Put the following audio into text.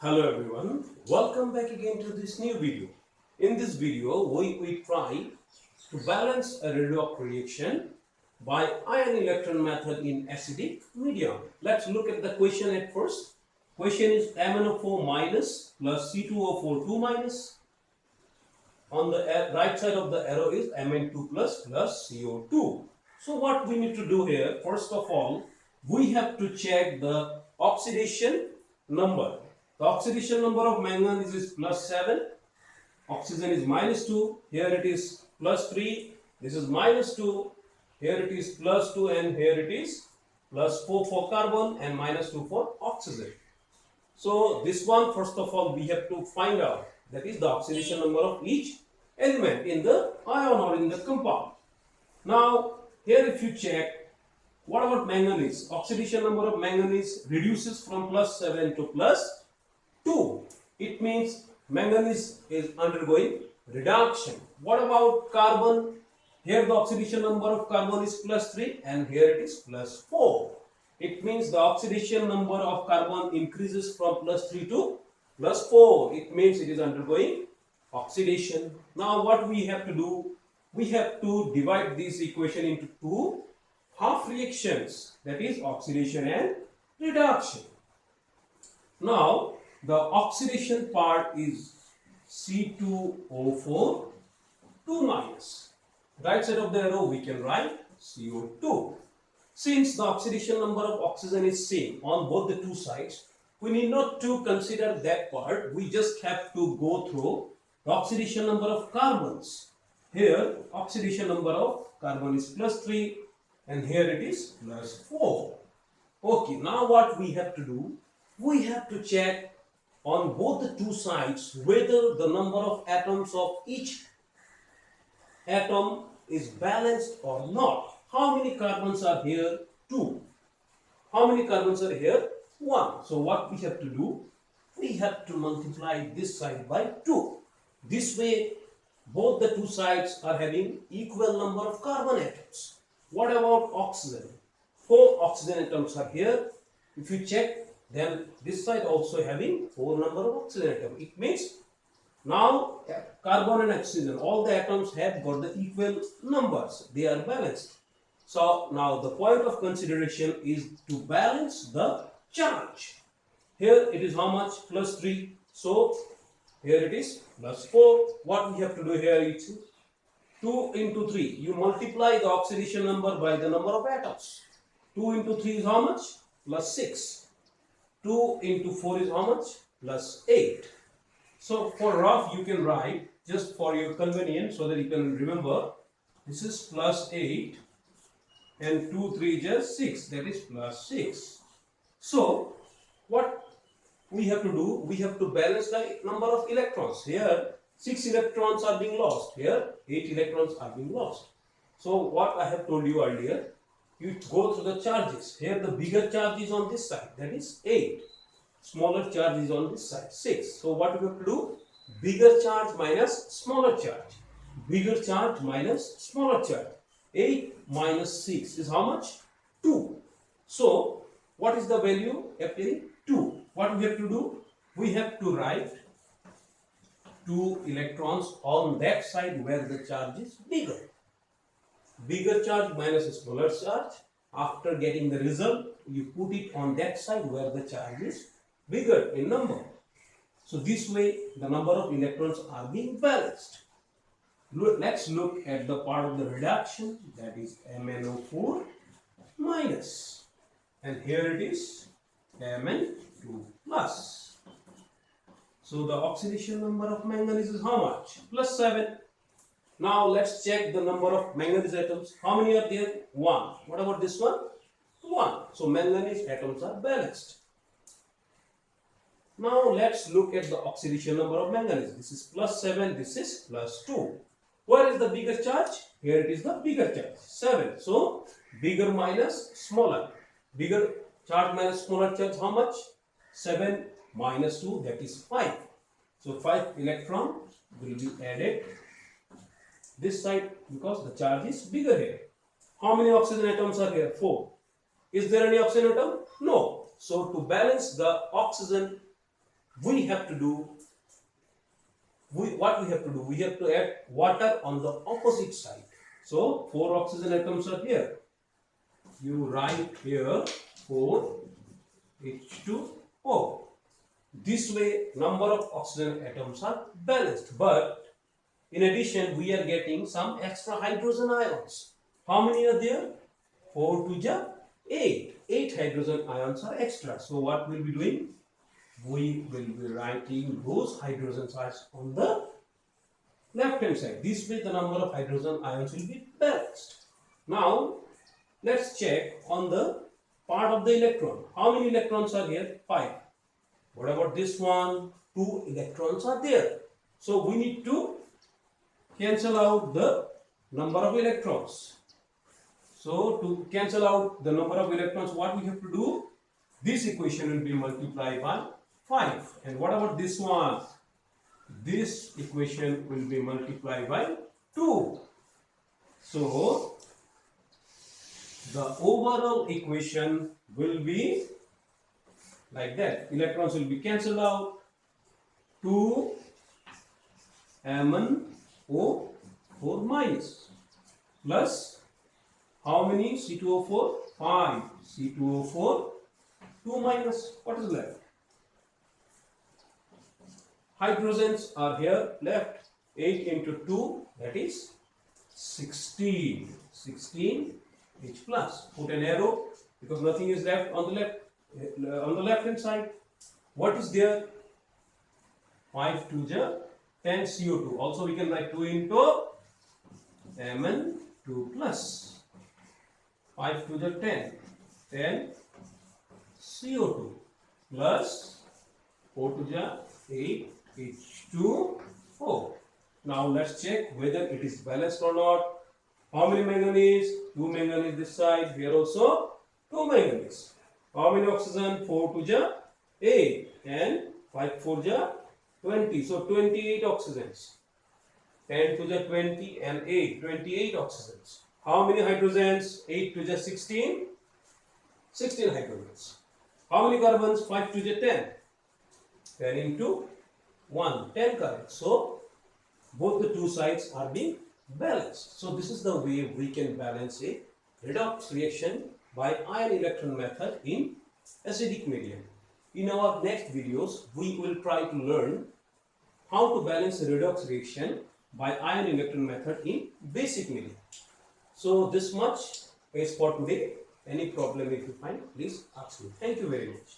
Hello everyone, welcome back again to this new video. In this video, we try to balance a redox reaction by ion-electron method in acidic medium. Let's look at the question at first. Question is MnO4 minus plus C2O4 2 minus. On the right side of the arrow is Mn2 plus CO2. So what we need to do here, first of all, we have to check the oxidation number. The oxidation number of manganese is plus 7, oxygen is minus 2, here it is plus 3, this is minus 2, here it is plus 2 and here it is plus 4 for carbon and minus 2 for oxygen. So this one first of all we have to find out, that is the oxidation number of each element in the ion or in the compound. Now here if you check, what about manganese? Oxidation number of manganese reduces from plus 7 to plus 2. It means manganese is undergoing reduction. What about carbon? Here the oxidation number of carbon is plus 3 and here it is plus 4. It means the oxidation number of carbon increases from plus 3 to plus 4. It means it is undergoing oxidation. Now what we have to do? We have to divide this equation into two half reactions, that is oxidation and reduction. Now the oxidation part is C2O4 2 minus. Right side of the arrow we can write CO2. Since the oxidation number of oxygen is same on both the two sides, we need not to consider that part. We just have to go through the oxidation number of carbons. Here oxidation number of carbon is plus 3 and here it is plus 4. Okay, now what we have to do? We have to check on both the two sides whether the number of atoms of each atom is balanced or not. How many carbons are here? 2. How many carbons are here? 1. So what we have to do? We have to multiply this side by 2. This way both the two sides are having equal number of carbon atoms. What about oxygen? 4 oxygen atoms are here. If you check, then this side also having 4 number of oxygen atoms. It means now carbon and oxygen, all the atoms have got the equal numbers. They are balanced. So now the point of consideration is to balance the charge. Here it is how much? Plus 3. So here it is plus 4. What we have to do here is 2 into 3. You multiply the oxidation number by the number of atoms. 2 into 3 is how much? Plus 6. 2 into 4 is how much? Plus 8. So for rough you can write, just for your convenience so that you can remember, this is plus 8 and 2 3 is just 6, that is plus 6. So what we have to do? We have to balance the number of electrons. Here 6 electrons are being lost, here 8 electrons are being lost. So what I have told you earlier, you go through the charges. Here the bigger charge is on this side, that is 8. Smaller charge is on this side, 6. So what we have to do? Bigger charge minus smaller charge. Bigger charge minus smaller charge. 8 minus 6 is how much? 2. So what is the value appearing? 2. What we have to do? We have to write 2 electrons on that side where the charge is bigger. Bigger charge minus a smaller charge. After getting the result, you put it on that side where the charge is bigger in number. So this way the number of electrons are being balanced. Let's look at the part of the reduction, that is MnO4 minus, and here it is Mn2 plus. So the oxidation number of manganese is how much? Plus 7. Now let's check the number of manganese atoms. How many are there? 1. What about this one? 1. So manganese atoms are balanced. Now let's look at the oxidation number of manganese. This is plus 7, this is plus 2. Where is the bigger charge? Here it is the bigger charge, 7. So bigger minus smaller. Bigger charge minus smaller charge, how much? 7 minus 2, that is 5. So 5 electron will be added this side because the charge is bigger here. How many oxygen atoms are here? 4. Is there any oxygen atom? No. So to balance the oxygen we have to do, what we have to do, we have to add water on the opposite side. So 4 oxygen atoms are here. You write here 4 H2O. This way number of oxygen atoms are balanced, but in addition we are getting some extra hydrogen ions. How many are there? 4 to the 8. 8 hydrogen ions are extra. So what we'll be doing? We will be writing those hydrogen ions on the left hand side. This way the number of hydrogen ions will be balanced. Now let's check on the part of the electron. How many electrons are here? 5. What about this one? 2 electrons are there. So we need to cancel out the number of electrons. So to cancel out the number of electrons, what we have to do? This equation will be multiplied by 5. And what about this one? This equation will be multiplied by 2. So the overall equation will be like that. Electrons will be cancelled out. 2 MnO4 minus plus how many? C2O4? 5 C2O4 2 minus. What is left? Hydrogens are here left. 8 into 2, that is 16. 16 H plus. Put an arrow because nothing is left on the left hand side. What is there? 5 to the 10 CO2. Also we can write 2 into Mn2 plus 5 to the 10 CO2 plus 4 to the 8 H2O. Now let's check whether it is balanced or not. How many manganese? 2 manganese this side. Here also 2 manganese. How many oxygen? 4 to the 8 and 5 4 the 20. So 28 oxygens. 10 to the 20 and 8. 28 oxygens. How many hydrogens? 8 to the 16. 16 hydrogens. How many carbons? 5 to the 10. 10 into 1. 10 carbons. So both the two sides are being balanced. So this is the way we can balance a redox reaction by ion-electron method in acidic medium. In our next videos, we will try to learn how to balance a redox reaction by ion-electron method in basic medium. So this much is for today. Any problem if you find, please ask me. Thank you very much.